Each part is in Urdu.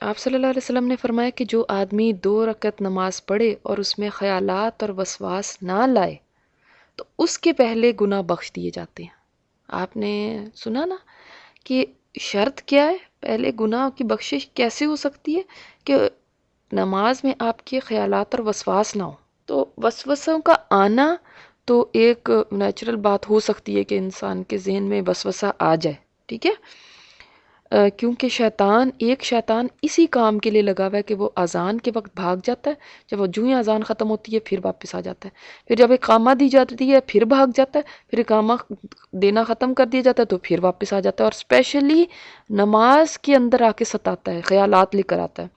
آپ صلی اللہ علیہ وسلم نے فرمایا کہ جو آدمی 2 رکعت نماز پڑھے اور اس میں خیالات اور وسواس نہ لائے تو اس کے پہلے گناہ بخش دیے جاتے ہیں۔ آپ نے سنا نا کہ شرط کیا ہے، پہلے گناہ کی بخشش کیسے ہو سکتی ہے؟ کہ نماز میں آپ کے خیالات اور وسواس نہ ہو۔ تو وسوسوں کا آنا تو ایک نیچرل بات ہو سکتی ہے کہ انسان کے ذہن میں وسوسہ آ جائے، ٹھیک ہے، کیونکہ ایک شیطان اسی کام کے لیے لگا ہوا ہے کہ وہ اذان کے وقت بھاگ جاتا ہے، جب وہ جو ہی اذان ختم ہوتی ہے پھر واپس آ جاتا ہے، پھر جب اقامہ دی جاتی ہے پھر بھاگ جاتا ہے، پھر اقامہ دینا ختم کر دیا جاتا ہے تو پھر واپس آ جاتا ہے، اور اسپیشلی نماز کے اندر آ کے ستاتا ہے، خیالات لے کر آتا ہے۔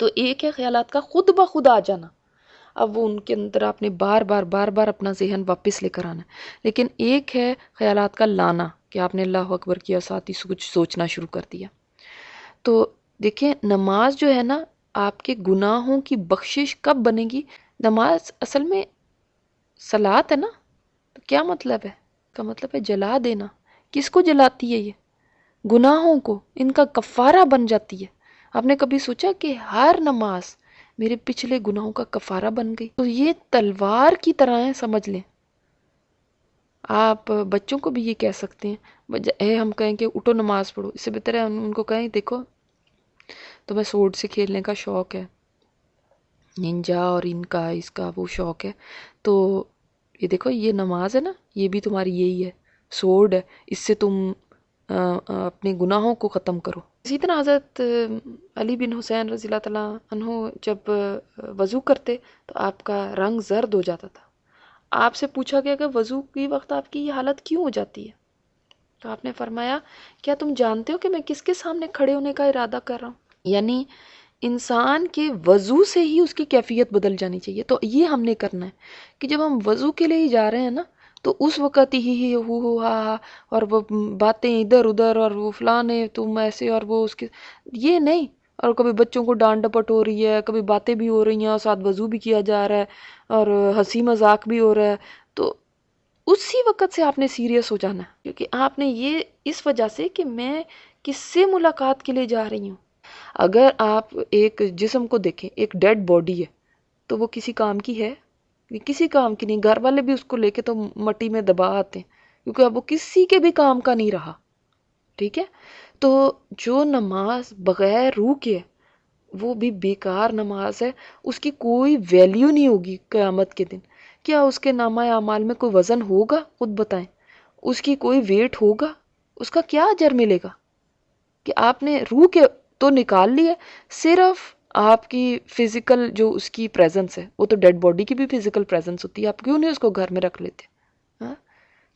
تو ایک ہے خیالات کا خود بخود آ جانا، اب وہ ان کے اندر آپ نے بار بار اپنا ذہن واپس لے کر آنا ہے، لیکن ایک ہے خیالات کا لانا کہ آپ نے اللہ اکبر کیا، ساتھ ہی کچھ سوچنا شروع کر دیا۔ تو دیکھیں نماز جو ہے نا، آپ کے گناہوں کی بخشش کب بنے گی؟ نماز اصل میں صلات ہے نا، تو کیا مطلب ہے؟ کا مطلب ہے جلا دینا۔ کس کو جلاتی ہے یہ؟ گناہوں کو، ان کا کفارہ بن جاتی ہے۔ آپ نے کبھی سوچا کہ ہر نماز میرے پچھلے گناہوں کا کفارہ بن گئی؟ تو یہ تلوار کی طرح ہے، سمجھ لیں۔ آپ بچوں کو بھی یہ کہہ سکتے ہیں، ہم کہیں کہ اٹھو نماز پڑھو، اس سے بہتر ہے ان کو کہیں دیکھو تمہیں سورڈ سے کھیلنے کا شوق ہے، ننجا اور ان کا اس کا وہ شوق ہے، تو یہ دیکھو یہ نماز ہے نا، یہ بھی تمہاری یہی ہے، سورڈ ہے، اس سے تم اپنے گناہوں کو ختم کرو۔ اسی طرح حضرت علی بن حسین رضی اللہ تعالیٰ عنہ جب وضو کرتے تو آپ کا رنگ زرد ہو جاتا تھا۔ آپ سے پوچھا گیا کہ وضو کی وقت آپ کی یہ حالت کیوں ہو جاتی ہے؟ تو آپ نے فرمایا کیا تم جانتے ہو کہ میں کس کے سامنے کھڑے ہونے کا ارادہ کر رہا ہوں؟ یعنی انسان کے وضو سے ہی اس کی کیفیت بدل جانی چاہیے۔ تو یہ ہم نے کرنا ہے کہ جب ہم وضو کے لیے ہی جا رہے ہیں نا، تو اس وقت ہی ہو ہا ہا اور وہ باتیں ادھر ادھر اور وہ فلانے تم ایسے اور وہ اس کے، یہ نہیں، اور کبھی بچوں کو ڈانٹ ڈپٹ ہو رہی ہے، کبھی باتیں بھی ہو رہی ہیں اور ساتھ وضو بھی کیا جا رہا ہے اور ہنسی مذاق بھی ہو رہا ہے، تو اسی وقت سے آپ نے سیریس ہو جانا ہے، کیونکہ آپ نے یہ اس وجہ سے کہ میں کس سے ملاقات کے لیے جا رہی ہوں۔ اگر آپ ایک جسم کو دیکھیں، ایک ڈیڈ باڈی ہے تو وہ کسی کام کی ہے؟ یہ کسی کام کی نہیں، گھر والے بھی اس کو لے کے تو مٹی میں دبا آتے ہیں، کیونکہ اب وہ کسی کے بھی کام کا نہیں رہا، ٹھیک ہے؟ تو جو نماز بغیر روح کے ہے وہ بھی بیکار نماز ہے، اس کی کوئی ویلیو نہیں ہوگی قیامت کے دن۔ کیا اس کے نامہ اعمال میں کوئی وزن ہوگا؟ خود بتائیں، اس کی کوئی ویٹ ہوگا؟ اس کا کیا اجر ملے گا؟ کہ آپ نے روح کے تو نکال لی ہے، صرف آپ کی فزیکل جو اس کی پریزنس ہے، وہ تو ڈیڈ باڈی کی بھی فزیکل پریزنس ہوتی ہے، آپ کیوں نہیں اس کو گھر میں رکھ لیتے؟ ہاں،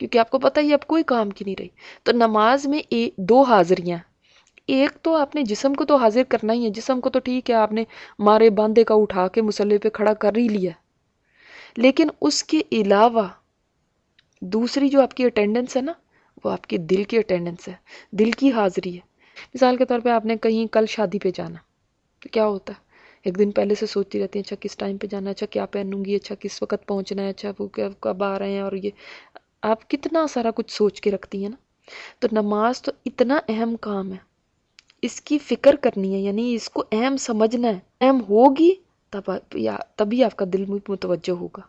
کیونکہ آپ کو پتہ ہی اب کوئی کام کی نہیں رہی۔ تو نماز میں 2 حاضریاں، ایک تو آپ نے جسم کو تو حاضر کرنا ہی ہے، جسم کو تو ٹھیک ہے آپ نے مارے باندھے کا اٹھا کے مصلی پہ کھڑا کر ہی لیا، لیکن اس کے علاوہ دوسری جو آپ کی اٹینڈنس ہے نا، وہ آپ کی دل کی اٹینڈنس ہے، دل کی حاضری ہے۔ مثال کے طور پہ آپ نے کہیں کل شادی پہ جانا، تو کیا ہوتا ہے؟ ایک دن پہلے سے سوچتی رہتی ہیں، اچھا کس ٹائم پہ جانا ہے، اچھا کیا پہنوں گی، اچھا کس وقت پہنچنا ہے، اچھا وہ کب آ رہے ہیں، اور یہ آپ کتنا سارا کچھ سوچ کے رکھتی ہیں نا۔ تو نماز تو اتنا اہم کام ہے، اس کی فکر کرنی ہے، یعنی اس کو اہم سمجھنا ہے، اہم ہوگی تبھی آپ کا دل متوجہ ہوگا۔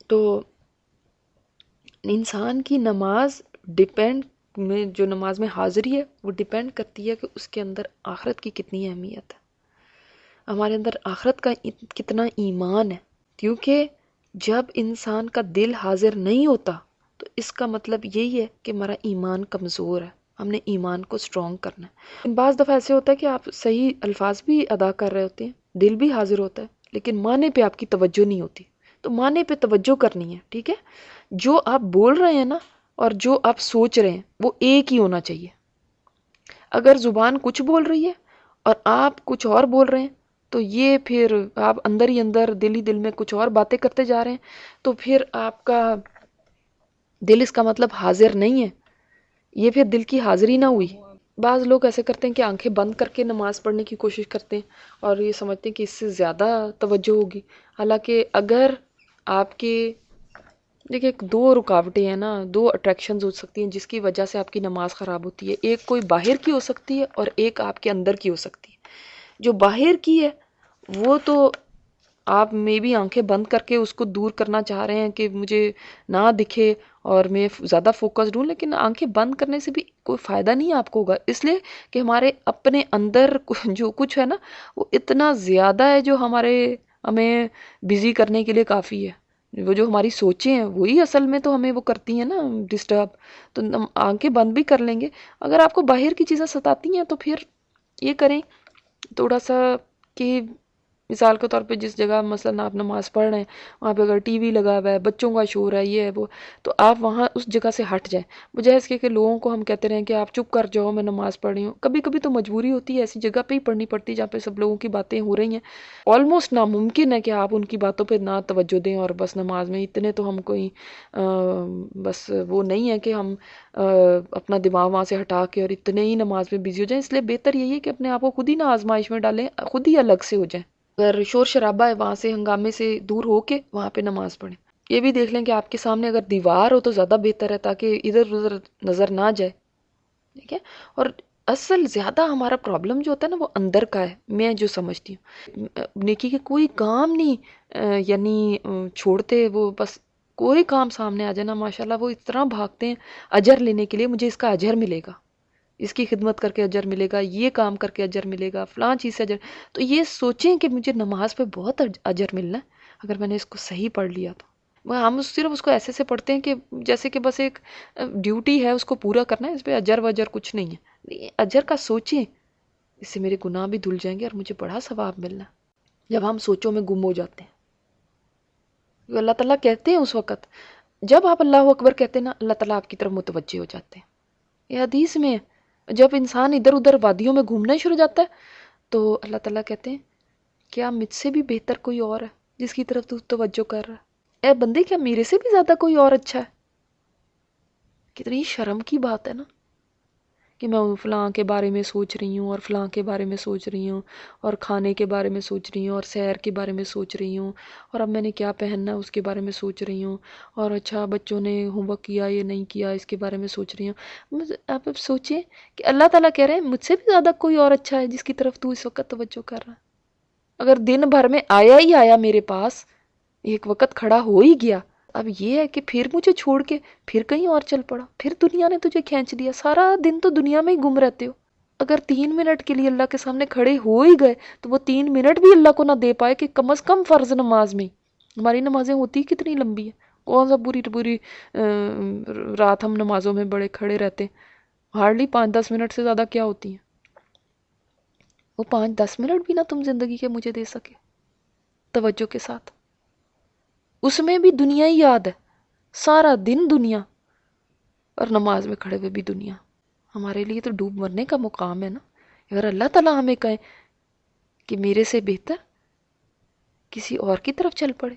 تو انسان کی نماز ڈیپینڈ میں جو نماز میں حاضری ہے وہ ڈیپینڈ کرتی ہے کہ اس کے اندر آخرت کی کتنی اہمیت ہے، ہمارے اندر آخرت کا کتنا ایمان ہے، کیونکہ جب انسان کا دل حاضر نہیں ہوتا تو اس کا مطلب یہی ہے کہ ہمارا ایمان کمزور ہے، ہم نے ایمان کو سٹرونگ کرنا ہے۔ بعض دفعہ ایسے ہوتا ہے کہ آپ صحیح الفاظ بھی ادا کر رہے ہوتے ہیں، دل بھی حاضر ہوتا ہے، لیکن معنی پہ آپ کی توجہ نہیں ہوتی، تو معنی پہ توجہ کرنی ہے، ٹھیک ہے؟ جو آپ بول رہے ہیں نا اور جو آپ سوچ رہے ہیں وہ ایک ہی ہونا چاہیے۔ اگر زبان کچھ بول رہی ہے اور آپ کچھ اور بول رہے ہیں تو یہ پھر آپ اندر ہی اندر دل ہی دل میں کچھ اور باتیں کرتے جا رہے ہیں، تو پھر آپ کا دل اس کا مطلب حاضر نہیں ہے، یہ پھر دل کی حاضری نہ ہوئی۔ بعض لوگ ایسے کرتے ہیں کہ آنکھیں بند کر کے نماز پڑھنے کی کوشش کرتے ہیں اور یہ سمجھتے ہیں کہ اس سے زیادہ توجہ ہوگی، حالانکہ اگر آپ کے دیکھیے دو رکاوٹیں ہیں نا، دو اٹریکشنز ہو سکتی ہیں جس کی وجہ سے آپ کی نماز خراب ہوتی ہے. ایک کوئی باہر کی ہو سکتی ہے اور ایک آپ کے اندر کی ہو سکتی ہے. جو باہر کی ہے وہ تو آپ میں بھی آنکھیں بند کر کے اس کو دور کرنا چاہ رہے ہیں کہ مجھے نہ دکھے اور میں زیادہ فوکسڈ ہوں، لیکن آنکھیں بند کرنے سے بھی کوئی فائدہ نہیں آپ کو ہوگا، اس لیے کہ ہمارے اپنے اندر جو کچھ ہے نا وہ اتنا زیادہ ہے جو ہمیں بزی کرنے کے لیے کافی ہے. وہ جو ہماری سوچیں ہیں وہی اصل میں تو ہمیں وہ کرتی ہیں نا ڈسٹرب. تو ہم آنکھیں بند بھی کر لیں گے. اگر آپ کو باہر کی چیزیں ستاتی ہیں تو پھر یہ کریں تھوڑا سا کہ مثال کے طور پہ جس جگہ مثلا آپ نماز پڑھ رہے ہیں وہاں پہ اگر ٹی وی لگا ہوا ہے، بچوں کا شور ہے، یہ ہے وہ، تو آپ وہاں اس جگہ سے ہٹ جائیں، بجائے اس کے کہ لوگوں کو ہم کہتے رہیں کہ آپ چپ کر جاؤ میں نماز پڑھ رہی ہوں. کبھی کبھی تو مجبوری ہوتی ہے ایسی جگہ پہ ہی پڑھنی پڑتی ہے جہاں پہ سب لوگوں کی باتیں ہو رہی ہیں. آلموسٹ ناممکن ہے کہ آپ ان کی باتوں پہ نہ توجہ دیں اور بس نماز میں اتنے تو ہم کوئی بس وہ نہیں ہے کہ ہم اپنا دماغ وہاں سے ہٹا کے اور اتنے ہی نماز میں بزی ہو جائیں. اس لیے بہتر یہی ہے کہ اپنے آپ کو خود ہی نہ آزمائش میں ڈالیں، خود ہی الگ سے ہو جائیں. اگر شور شرابہ ہے وہاں سے ہنگامے سے دور ہو کے وہاں پہ نماز پڑھیں. یہ بھی دیکھ لیں کہ آپ کے سامنے اگر دیوار ہو تو زیادہ بہتر ہے تاکہ ادھر ادھر نظر نہ جائے. ٹھیک ہے. اور اصل زیادہ ہمارا پرابلم جو ہوتا ہے نا وہ اندر کا ہے، میں جو سمجھتی ہوں. نیکی کے کوئی کام نہیں یعنی چھوڑتے، وہ بس کوئی کام سامنے آ جائے نا ماشاءاللہ وہ اس طرح بھاگتے ہیں اجر لینے کے لیے. مجھے اس کا اجر ملے گا، اس کی خدمت کر کے اجر ملے گا، یہ کام کر کے اجر ملے گا، فلاں چیز سے اجر. تو یہ سوچیں کہ مجھے نماز پہ بہت اجر ملنا ہے اگر میں نے اس کو صحیح پڑھ لیا تو. ہم صرف اس کو ایسے سے پڑھتے ہیں کہ جیسے کہ بس ایک ڈیوٹی ہے اس کو پورا کرنا ہے، اس پہ اجر وجر کچھ نہیں ہے. اجر کا سوچیں، اس سے میرے گناہ بھی دھل جائیں گے اور مجھے بڑا ثواب ملنا. جب ہم سوچوں میں گم ہو جاتے ہیں، اللہ تعالیٰ کہتے ہیں اس وقت جب آپ اللہ اکبر کہتے ہیں نا اللہ تعالیٰ آپ کی طرف متوجہ ہو جاتے ہیں. یہ حدیث میں جب انسان ادھر ادھر وادیوں میں گھومنا شروع جاتا ہے تو اللہ تعالیٰ کہتے ہیں کیا مجھ سے بھی بہتر کوئی اور ہے جس کی طرف تو توجہ کر رہا ہے؟ اے بندے کیا میرے سے بھی زیادہ کوئی اور اچھا ہے؟ کتنی شرم کی بات ہے نا کہ میں فلاں کے بارے میں سوچ رہی ہوں اور فلاں کے بارے میں سوچ رہی ہوں اور کھانے کے بارے میں سوچ رہی ہوں اور سیر کے بارے میں سوچ رہی ہوں اور اب میں نے کیا پہننا ہے اس کے بارے میں سوچ رہی ہوں اور اچھا بچوں نے ہوم ورک کیا یا نہیں کیا اس کے بارے میں سوچ رہی ہوں. آپ اب سوچیں کہ اللہ تعالیٰ کہہ رہے ہیں مجھ سے بھی زیادہ کوئی اور اچھا ہے جس کی طرف تو اس وقت توجہ کر رہا ہے. اگر دن بھر میں آیا ہی آیا میرے پاس، ایک وقت کھڑا ہو ہی گیا، اب یہ ہے کہ پھر مجھے چھوڑ کے پھر کہیں اور چل پڑا، پھر دنیا نے تجھے کھینچ لیا، سارا دن تو دنیا میں ہی گم رہتے ہو. اگر 3 منٹ کے لیے اللہ کے سامنے کھڑے ہو ہی گئے تو وہ 3 منٹ بھی اللہ کو نہ دے پائے کہ کم از کم فرض نماز میں. ہماری نمازیں ہوتی کتنی لمبی ہیں، کون سا پوری پوری رات ہم نمازوں میں بڑے کھڑے رہتے ہیں. ہارڈلی 5-10 منٹ سے زیادہ کیا ہوتی ہیں. وہ 5-10 منٹ بھی نہ تم زندگی کے مجھے دے سکے توجہ کے ساتھ. اس میں بھی دنیا ہی یاد ہے، سارا دن دنیا، اور نماز میں کھڑے ہوئے بھی دنیا. ہمارے لیے تو ڈوب مرنے کا مقام ہے نا. اگر اللہ تعالیٰ ہمیں کہے کہ میرے سے بہتر کسی اور کی طرف چل پڑے